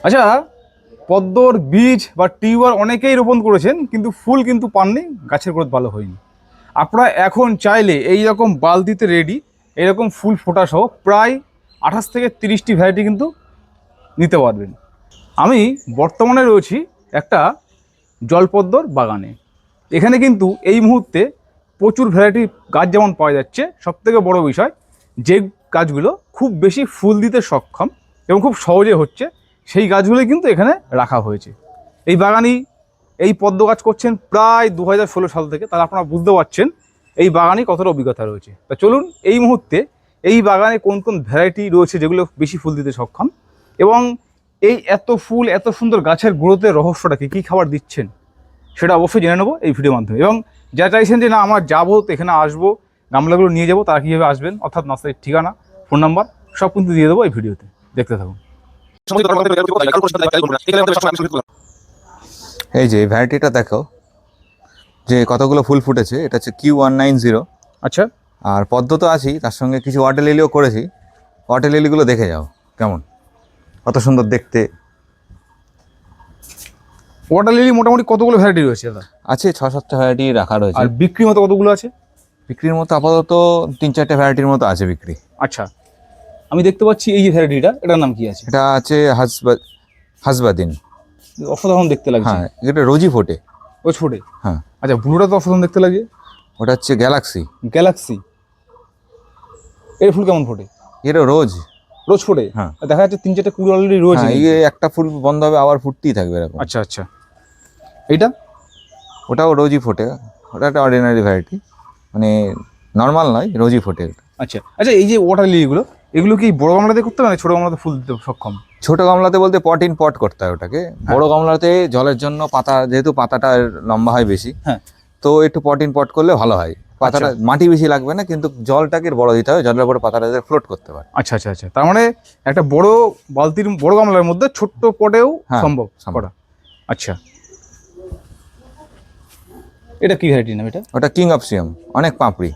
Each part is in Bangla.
আচ্ছা, পদ্মর বীজ বা টিউবার অনেকেই রোপণ করেছেন, কিন্তু ফুল কিন্তু পাননি, গাছের গ্রোথ ভালো হয়নি। আপনারা এখন চাইলে এই রকম বালতিতে রেডি এরকম ফুল ফোটা সহ প্রায় 28 থেকে 30টি ভ্যারাইটি কিন্তু নিতে পারবেন। আমি বর্তমানে রয়েছি একটা জলপদ্মর বাগানে। এখানে কিন্তু এই মুহূর্তে প্রচুর ভ্যারাইটি গাছ যেমন পাওয়া যাচ্ছে, সবথেকে বড় বিষয় যে গাছগুলো খুব বেশি ফুল দিতে সক্ষম এবং খুব সহজে হচ্ছে, সেই গাছগুলোই কিন্তু এখানে রাখা হয়েছে। এই বাগানই এই পদ্ম গাছ করছেন প্রায় 2016 সাল থেকে, তাহলে আপনারা বুঝতে পারছেন এই বাগানে কতটা অভিজ্ঞতা রয়েছে। তা চলুন এই মুহূর্তে এই বাগানে কোন কোন ভ্যারাইটি রয়েছে যেগুলো বেশি ফুল দিতে সক্ষম, এবং এই এত ফুল এত সুন্দর গাছের গ্রোথের রহস্যটা কী খাবার দিচ্ছেন সেটা অবশ্যই জেনে নেবো এই ভিডিওর মাধ্যমে। এবং যারা চাইছেন যে না আমরা যাবো এখানে আসবো গামলাগুলো নিয়ে যাবো, তারা কীভাবে আসবেন, অর্থাৎ নার্সারির ঠিকানা, ফোন নাম্বার সব কিন্তু দিয়ে দেবো এই ভিডিওতে, দেখতে থাকুন। এই যে ভ্যারাইটিটা দেখো যে কতগুলো ফুল ফুটেছে, এটা হচ্ছে Q190। আচ্ছা, আর পদ্ম তো আছেই, তার সঙ্গে কিছু ওয়াটার লিলিও করেছি। ওয়াটার লিলিগুলো দেখে যাও কেমন, কত সুন্দর দেখতে। ওয়াটার লিলি মোটামুটি কতগুলো ভ্যারাইটি রয়েছে দাদা? আছে 6-7টা ভ্যারাইটি রাখা রয়েছে। আর বিক্রির মতো কতগুলো আছে? বিক্রির মতো আপাতত 3-4টে ভ্যারাইটির মতো আছে বিক্রি। আচ্ছা, আমি দেখতে পাচ্ছি এই যে ভ্যারাইটিটা, এটার নাম কি আছে? এটা আছে হাসবাদিন। অসাধারণ দেখতে লাগছে। হ্যাঁ, এটা রোজই ফোটে। ও ছোটে। হ্যাঁ। আচ্ছা, ব্লুটা তো অসাধারণ দেখতে লাগে। ওটা হচ্ছে গ্যালাক্সি। গ্যালাক্সি, এর ফুল কেমন ফোটে? এটা রোজ রোজ ফোটে। হ্যাঁ, দেখা যাচ্ছে 3-4টে কুড়ি অলরেডি রয়েছে। এই একটা ফুল বন্ধ হবে আবার ফুটতেই থাকবে এরকম। আচ্ছা আচ্ছা, এইটা? ওটাও রোজই ফোটে। ওটা একটা অর্ডিনারি ভ্যারাইটি, মানে নর্মাল নয়, রোজই ফোটে। আচ্ছা আচ্ছা, এই যে ওয়াটার লিলিগুলো, এগুলো কি বড় গামলাতে করতে হবে না ছোট গামলাতে ফুল দিতে সক্ষম? ছোট গামলাতে বলতে পট ইন পট করতে হয় ওটাকে। বড় গামলাতে জলের জন্য পাতা, যেহেতু পাতাটা লম্বা হয় বেশি, হ্যাঁ, তো একটু পট ইন পট করলে ভালো হয়। পাতাটা মাটি বেশি লাগবে না, কিন্তু জলটাকে বড় দিতে হবে, জলের উপরে পাতাটা ফ্লোট করতে পারে। আচ্ছা আচ্ছা আচ্ছা, তার মানে একটা বড় বালতির বড় গামলার মধ্যে ছোট্ট পটেও সম্ভব করা। আচ্ছা, এটা কি ভ্যারাইটি নাম এটা? ওটা কিং অফ সিয়াম, অনেক পাপড়ি।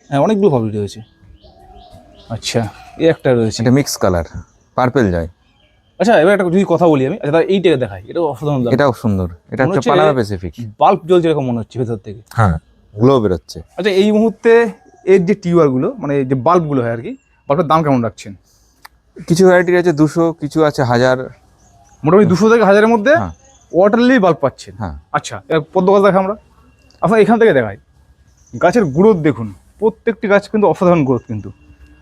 হ্যাঁ, অনেকগুলো পাপড়ি রয়েছে। আচ্ছা, এই একটা রয়েছে, এটা মিক্স কালার, পার্পেল জয়। আচ্ছা, এবার একটা যদি কথা বলি আমি, আচ্ছা এইটাকে দেখাই, এটাও অসাধারণ লাগে। এটাও সুন্দর, এটা হচ্ছে পানামা প্যাসিফিক। বাল্ব জ্বলছে এরকম মনে হচ্ছে ভেতর থেকে। হ্যাঁ, গ্লো বেরোচ্ছে। আচ্ছা, এই মুহূর্তে এর যে টিউবারগুলো, মানে যে বাল্বগুলো হয় আর কি, বাল্বের দাম কেমন রাখছেন? কিছু ভ্যারাইটির আছে 200, কিছু আছে 1000। মোটামুটি 200 থেকে 1000-এর মধ্যে ওয়াটার লিলি বাল্ব পাচ্ছেন। হ্যাঁ। আচ্ছা, পদ্ম গাছ দেখা আমরা আপনার এখান থেকে দেখাই। গাছের গ্রোথ দেখুন, প্রত্যেকটি গাছ কিন্তু অসাধারণ গ্রোথ কিন্তু।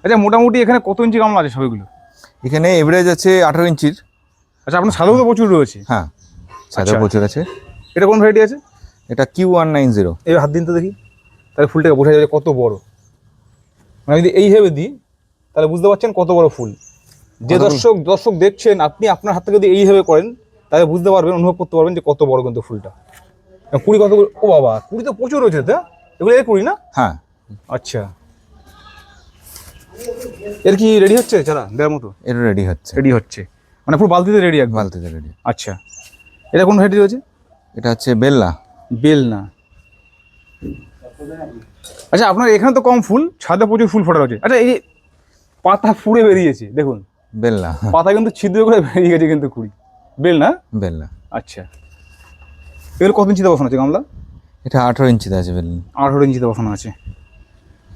আচ্ছা, মোটামুটি এখানে কত ইঞ্চি গামলা আছে সবগুলো? এখানে এভারেজ আছে 18 ইঞ্চির। আচ্ছা, আপনার ছাদেও তো প্রচুর রয়েছে। হ্যাঁ, ছাদেও প্রচুর আছে। এটা কোন ভ্যারাইটি আছে? এটা Q190। এই হাত দিন তো দেখি, তাহলে ফুলটাকে বোঝা যাবে কত বড়। মানে যদি এইভাবে দিই তাহলে বুঝতে পারছেন কত বড় ফুল। যে দর্শক দেখছেন, আপনি আপনার হাত থেকে যদি এইভাবে করেন তাহলে বুঝতে পারবেন, অনুভব করতে পারবেন যে কত বড় কিন্তু ফুলটা। কুড়ি কত? ও বাবা, কুড়ি তো প্রচুর রয়েছে। তা এগুলো এর কুড়ি না? হ্যাঁ। আচ্ছা, এর কি রেডি হচ্ছে চারা দেওয়ার মতো? এটা রেডি হচ্ছে, মানে পুরো বালতিতে রেডি? এক বালতিতে রেডি। আচ্ছা, এটা কোন ভ্যারাইটি রয়েছে? এটা হচ্ছে বেল্লা। বেলনা। আচ্ছা, আপনার এখানে তো কম ফুল, ছাদে প্রচুর ফুল ফোটা রয়েছে। আচ্ছা, এই পাতা ফুড়ে বেরিয়েছে দেখুন, বেল্লা। পাতা কিন্তু ছিদ্র করে বেরিয়ে গেছে কিন্তু কুড়ি। বেলনা। বেল্লা। আচ্ছা, এগুলো কত ইঞ্চিতে বসানো আছে গামলা? এটা 18 ইঞ্চিতে আছে বেল্লা। 18 ইঞ্চিতে বসানো আছে।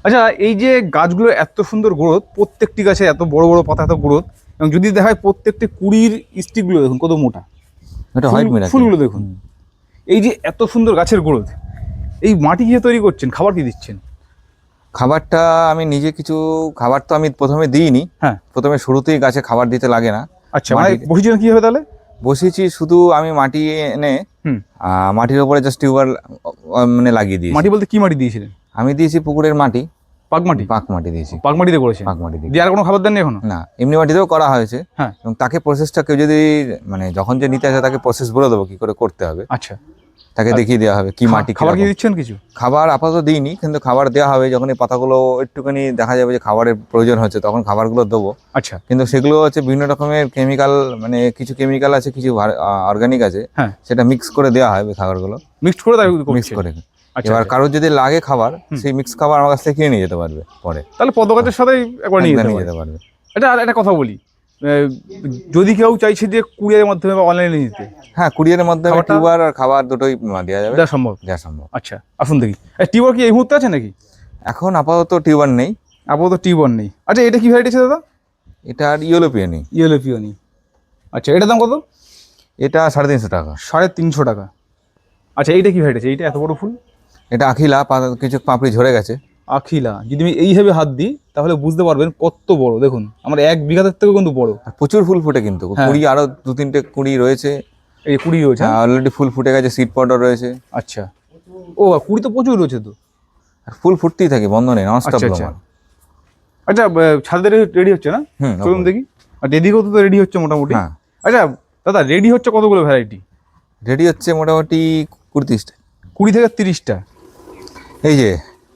আচ্ছা, এই যে গাছগুলো এত সুন্দর গ্রোথ, প্রত্যেকটি গাছে এত বড় বড় পাতা, এত গ্রোথ, এবং যদি দেখায় প্রত্যেকটি কুড়ির স্টিকগুলো দেখুন কত মোটা। এটা হোয়াইট মিরাকেল। ফুলগুলো দেখুন, এই যে এত সুন্দর গাছের গ্রোথ, এই মাটি দিয়ে তৈরি করছেন, খাবার কি দিচ্ছেন? খাবারটা আমি নিজে কিছু খাবার তো আমি প্রথমে দিইনি। হ্যাঁ, প্রথমে শুরুতেই গাছে খাবার দিতে লাগে না। আচ্ছা, মানে বসিয়েছেন কীভাবে তাহলে? বসিয়েছি শুধু আমি মাটি এনে মাটির উপরে জাস্ট টিউবার মানে লাগিয়ে দিয়েছি। মাটি বলতে কি মাটি দিয়েছিলেন? আমি দিয়েছি পুকুরের মাটি, পাক মাটি দিয়েছি। পাক মাটিতে করেছেন? পাক মাটি দিয়ে। আর কোনো খাবার দেননি এখনো? না, এমনি মাটিতেও করা হয়েছে। হ্যাঁ, এবং তাকে প্রসেসটা কেউ যদি মানে যখন যে নিতে আসে তাকে প্রসেস বলে দেবো কি করে করতে হবে। আচ্ছা, তাকে দেখিয়ে দেওয়া হবে কি মাটি। খাবার কি দিচ্ছেন? কিছু খাবার আপাতত দিইনি, কিন্তু খাবার দেওয়া হবে যখন এই পাতাগুলো একটুখানি দেখা যাবে যে খাবারের প্রয়োজন হচ্ছে, তখন খাবারগুলো দেবো। আচ্ছা, কিন্তু সেগুলো হচ্ছে বিভিন্ন রকমের কেমিক্যাল, মানে কিছু কেমিক্যাল আছে, কিছু অর্গানিক আছে। হ্যাঁ, সেটা মিক্স করে দেওয়া হবে খাবারগুলো, মিক্স করে মিক্স করে। এবার কারোর যদি লাগে খাবার, সেই মিক্স খাবার আমার কাছ থেকে কিনে নিয়ে যেতে পারবে পরে, তাহলে পদ্ম গাছের সাথে একবার নিয়ে যেতে পারবে। পারবে। এটা আর একটা কথা বলি, যদি কেউ চাইছে যে কুরিয়ারের মাধ্যমে বা অনলাইনে নিতে, হ্যাঁ, কুরিয়ারের মাধ্যমে খাবারটা- টিউবার আর খাবার দুটোই দেওয়া যাবে, দেওয়া সম্ভব? দেওয়া সম্ভব। আচ্ছা, আসুন দেখি। টিউবার কি এই মুহূর্তে আছে নাকি? এখন আপাতত টিউবার নেই। আপাতত টিউবার নেই। আচ্ছা, এটা কি ভ্যারাইটি আছে দাদা? এটা আর ইউরোপিয়ানই। ইউরোপিয়ানি। আচ্ছা, এটার দাম কত? এটা 350 টাকা। 350 টাকা। আচ্ছা, এইটা কি ভ্যারাইটি আছে? এইটা এত বড় ফুল? এটা আখিলা, কিছু পাপড়ি ঝরে গেছে। আখিলা। যদি আমি এইভাবে হাত দিই তাহলে বুঝতে পারবেন কত বড়। দেখুন, আমার 1 বিঘাতের থেকেও কিন্তু বড়। আর প্রচুর ফুল ফুটে কিন্তু, হ্যাঁ। কুড়ি আরো 2-3টে কুড়ি রয়েছে। এই 20 রয়েছে? অলরেডি ফুল ফুটে গেছে, সিড পটও রয়েছে। আচ্ছা, ও 20 তো প্রচুর রয়েছে তো। আর ফুল ফুটতেই থাকে, বন্ধ নেই, নন স্টপ আচ্ছা, আচ্ছা। ব্লোমার। আচ্ছা, ছাদে রেডি হচ্ছে না? হুম, চলুন দেখি। আর এদিকেও তো রেডি হচ্ছে মোটামুটি। হ্যাঁ, আচ্ছা দাদা, রেডি হচ্ছে কতগুলো ভ্যারাইটি? রেডি হচ্ছে মোটামুটি 30টা। 20 থেকে 30টা। এই যে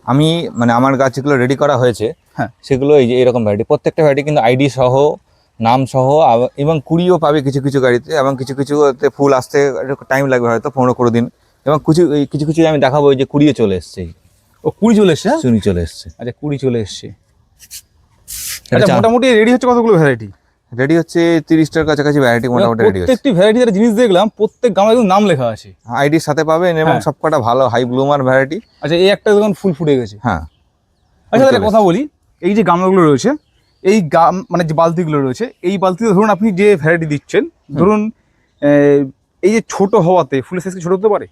আমি মানে আমার গাছ যেগুলো রেডি করা হয়েছে, হ্যাঁ। সেগুলো এই যে এরকম ভ্যারাইটি, প্রত্যেকটা ভ্যারাইটি কিন্তু আইডি সহ, নাম সহ, এবং কুড়িও পাবে কিছু কিছু গাড়িতে, এবং কিছু কিছুতে ফুল আসতে টাইম লাগবে হয়তো 15-20 দিন, এবং কিছু কিছু আমি দেখাবো এই যে কুড়িয়ে চলে এসছে। ও 20 চলে এসছে? চুনি চলে এসছে। আচ্ছা, 20 চলে এসছে। এটা আচ্ছা, মোটামুটি রেডি হচ্ছে কতগুলো ভ্যারাইটি? রেডি হচ্ছে 30টার কাছাকাছি ভ্যারাইটি মোটামুটি রেডি হচ্ছে। প্রত্যেকটি ভ্যারাইটির জিনিস দেখলাম, প্রত্যেক গামলায় কিন্তু নাম লেখা আছে। আইডির সাথে পাবেন, এবং হ্যাঁ। সবকটা ভালো হাই ব্লুমার ভ্যারাইটি। আচ্ছা, এই একটা দেখুন ফুল ফুটে গেছে। হ্যাঁ। আচ্ছা, চলে একটা কথা বলি, এই যে গামলাগুলো রয়েছে, এই মানে যে বালতিগুলো রয়েছে, এই বালতিতে ধরুন আপনি যে ভ্যারাইটি দিচ্ছেন, ধরুন এই যে ছোট হওয়াতে ফুলের সাইজ কি ছোট হতে পারে?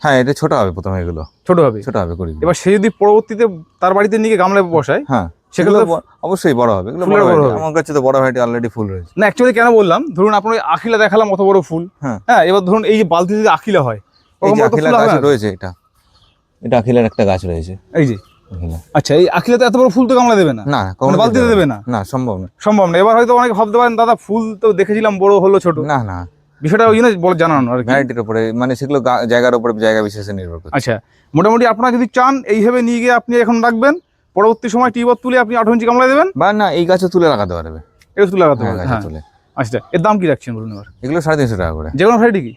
হ্যাঁ, এটা ছোট হবে প্রথমে, এগুলো ছোট হবে। ছোট হবে কুড়ি। এবার সে যদি পরবর্তীতে তার বাড়িতে নিয়ে গিয়ে গামলায় বসায়, হ্যাঁ, সেগুলো সেগুলো অবশ্যই বড় হবে, এগুলো ফুলের বড় বড় হবে। হবে। আমার কাছে তো বড় ভ্যারাইটি অলরেডি ফুল রয়েছে। না, অ্যাকচুয়ালি কেন বললাম, ধরুন আপনার ওই আখিলা দেখালাম অত বড় ফুল। হ্যাঁ। হ্যাঁ, এবার ধরুন এই যে বালতিতে যদি আখিলা হয়, এই ওরকম যে বড় তো আখিলা ফুল হবে গাছ না। রয়েছে, এটা আখিলার একটা গাছ রয়েছে। এই যে, আখিলা। আচ্ছা, এই আখিলাতে এত বড় ফুল তো গামলা দেবে না? না, মানে বালতিতে দেবে না? না, সম্ভব না। সম্ভব না। এবার হয়তো অনেকে ভাবতে পারেন দাদা ফুল তো দেখেছিলাম বড় হলো ছোট, না, না, বিষয়টা ওই জন্য জানানো আর কি। ভ্যারাইটির উপরে, মানে সেগুলো জায়গার উপরে, জায়গা বিশেষে নির্ভর করে। আচ্ছা, মোটামুটি আপনারা যদি চান এইভাবে নিয়ে গিয়ে আপনি এখন রাখবেন, পরবর্তী সময় টিউবার তুলে আপনি 8 ইঞ্চি গামলায় দেবেন, বা না, এই গাছে তুলে লাগাতে পারবে। এটা তুলে লাগাতে হ্যাঁ, পারবেন। গাছে হ্যাঁ। তুলে। আচ্ছা, এর দাম কি রাখছেন বলুন এবার? এগুলো 350 টাকা করে। যে কোনো ভ্যারাইটি কি?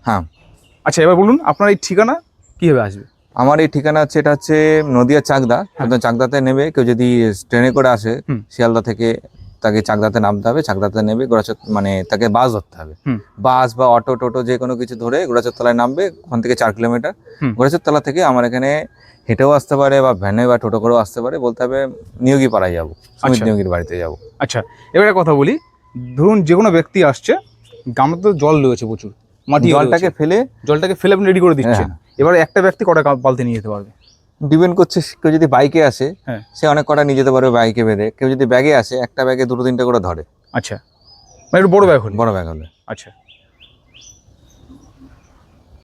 হ্যাঁ। আচ্ছা, এবার বলুন আপনার এই ঠিকানা কিভাবে আসবে? আমার এই ঠিকানা হচ্ছে, এটা হচ্ছে নদিয়া চাকদা। চাকদাতে নেবে কেউ, যদি ট্রেনে করে আসে হুম। শিয়ালদা থেকে, তাকে চাকদাতে নামতে হবে, চাকদাতে নেবে গোড়াচর, মানে তাকে বাস ধরতে হবে। হুম। বাস বা অটো টোটো যে কোনো কিছু ধরে গোড়াচর তলায় নামবে, ওখান থেকে 4 কিলোমিটার। হুম। গোড়াচর তলা থেকে আমার এখানে হেঁটেও আসতে পারে, বা ভ্যানে বা টোটো করেও আসতে পারে। বলতে হবে নিয়োগী পাড়ায় যাবো, সুমিত আচ্ছা। নিয়োগীর বাড়িতে যাবো। আচ্ছা, এবার একটা কথা বলি, ধরুন যে কোনো ব্যক্তি আসছে, গামলাতে তো জল রয়েছে প্রচুর, মাটি জলটাকে ফেলে, জলটাকে ফেলে আপনি রেডি করে দিচ্ছেন। এবার একটা ব্যক্তি কটা বালতি নিয়ে যেতে পারবে? ডিপেন্ড করছে, কেউ যদি বাইকে আসে হ্যাঁ। সে অনেক কটা নিয়ে যেতে পারবে বাইকে বেঁধে। কেউ যদি ব্যাগে আসে, একটা ব্যাগে 2-3টে করে ধরে। আচ্ছা, মানে একটু বড় ব্যাগ হলে। বড় ব্যাগ হলে। আচ্ছা।